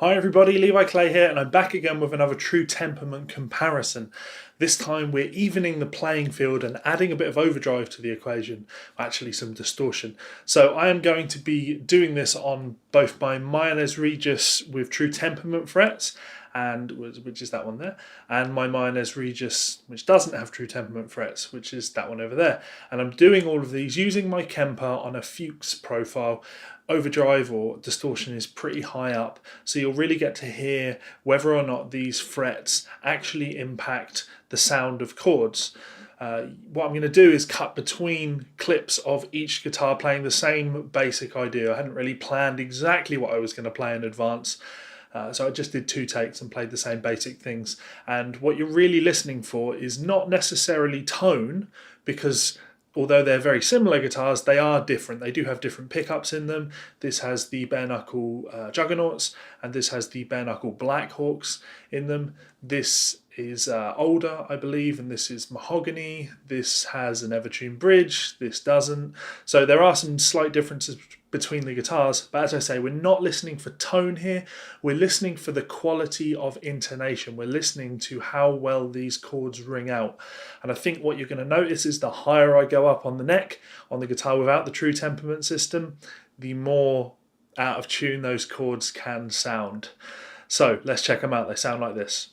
Hi everybody, Levi Clay here, and I'm back again with another true temperament comparison. This time we're evening the playing field and adding a bit of overdrive to the equation, actually some distortion. So I am going to be doing this on both my minors Regis with true temperament frets, and which is that one there, and my minors Regis which doesn't have true temperament frets, which is that one over there. And I'm doing all of these using my Kemper on a Fuchs profile. Overdrive or distortion is pretty high up, so you'll really get to hear whether or not these frets actually impact the sound of chords. What I'm going to do is cut between clips of each guitar playing the same basic idea. I hadn't really planned exactly what I was going to play in advance. So I just did 2 takes and played the same basic things. And what you're really listening for is not necessarily tone, because although they're very similar guitars, they are different. They do have different pickups in them. This has the bare knuckle Juggernauts, and this has the bare knuckle Blackhawks in them. This is older, I believe, and this is mahogany. This has an Evertune bridge, this doesn't. So there are some slight differences between the guitars, but as I say, we're not listening for tone here. We're listening for the quality of intonation. We're listening to how well these chords ring out. And I think what you're going to notice is the higher I go up on the neck, on the guitar without the true temperament system, the more out of tune those chords can sound. So let's check them out. They sound like this.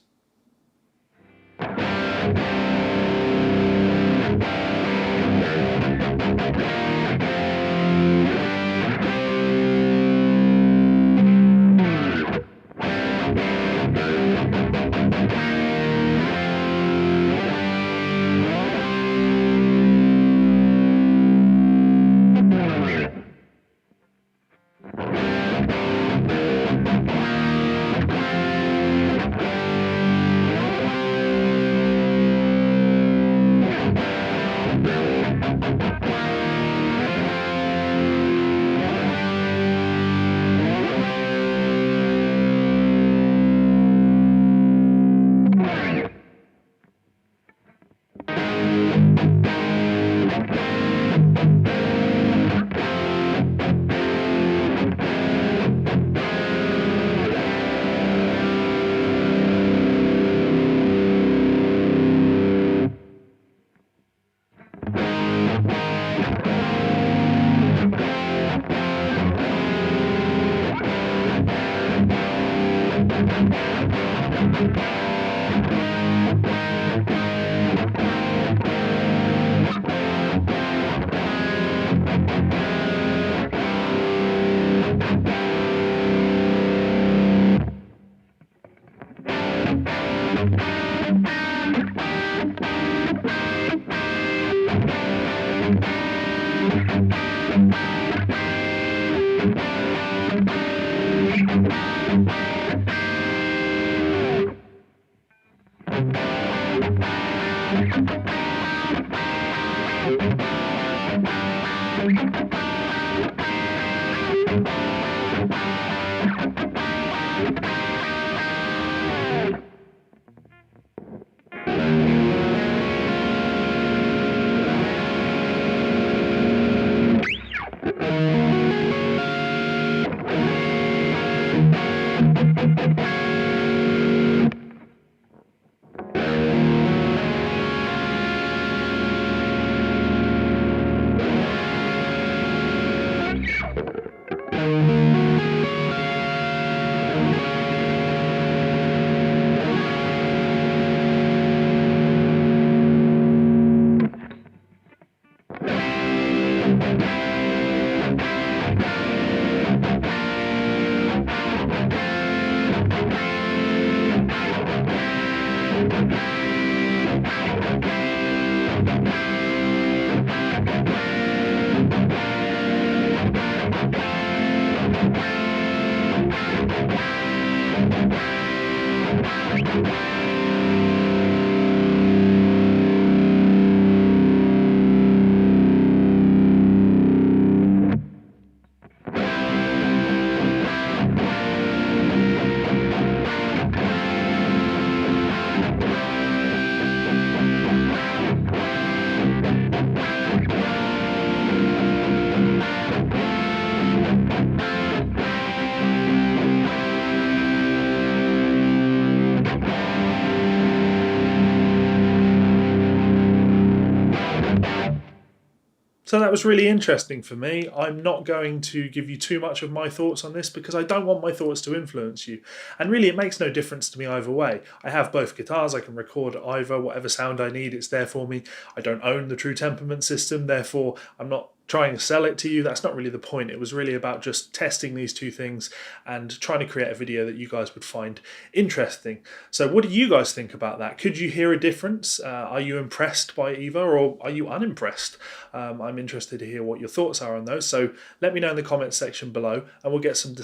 So that was really interesting for me. I'm not going to give you too much of my thoughts on this because I don't want my thoughts to influence you. And really, it makes no difference to me either way. I have both guitars, I can record either, whatever sound I need, it's there for me. I don't own the True Temperament system, therefore I'm not trying to sell it to you. That's not really the point. It was really about just testing these two things and trying to create a video that you guys would find interesting. So what do you guys think about that? Could you hear a difference? Are you impressed by either, or are you unimpressed? I'm interested to hear what your thoughts are on those. So let me know in the comments section below and we'll get some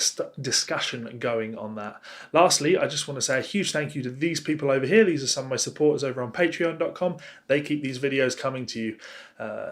discussion going on that. Lastly, I just want to say a huge thank you to these people over here. These are some of my supporters over on patreon.com. They keep these videos coming to you.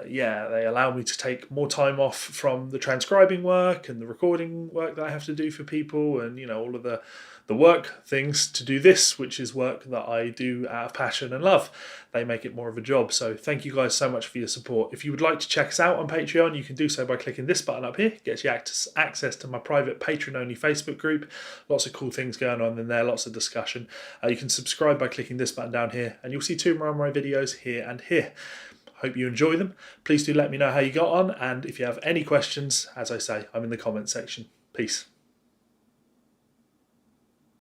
Yeah, they allow me to take more time off from the transcribing work and the recording work that I have to do for people, and all of the work things to do this, which is work that I do out of passion and love. They make it more of a job. So thank you guys so much for your support. If you would like to check us out on Patreon, you can do so by clicking this button up here. It gets you access to my private Patreon-only Facebook group. Lots of cool things going on in there, lots of discussion. You can subscribe by clicking this button down here, and you'll see two more of my videos here and here. Hope you enjoy them. Please do let me know how you got on, and if you have any questions, as I say, I'm in the comment section. Peace.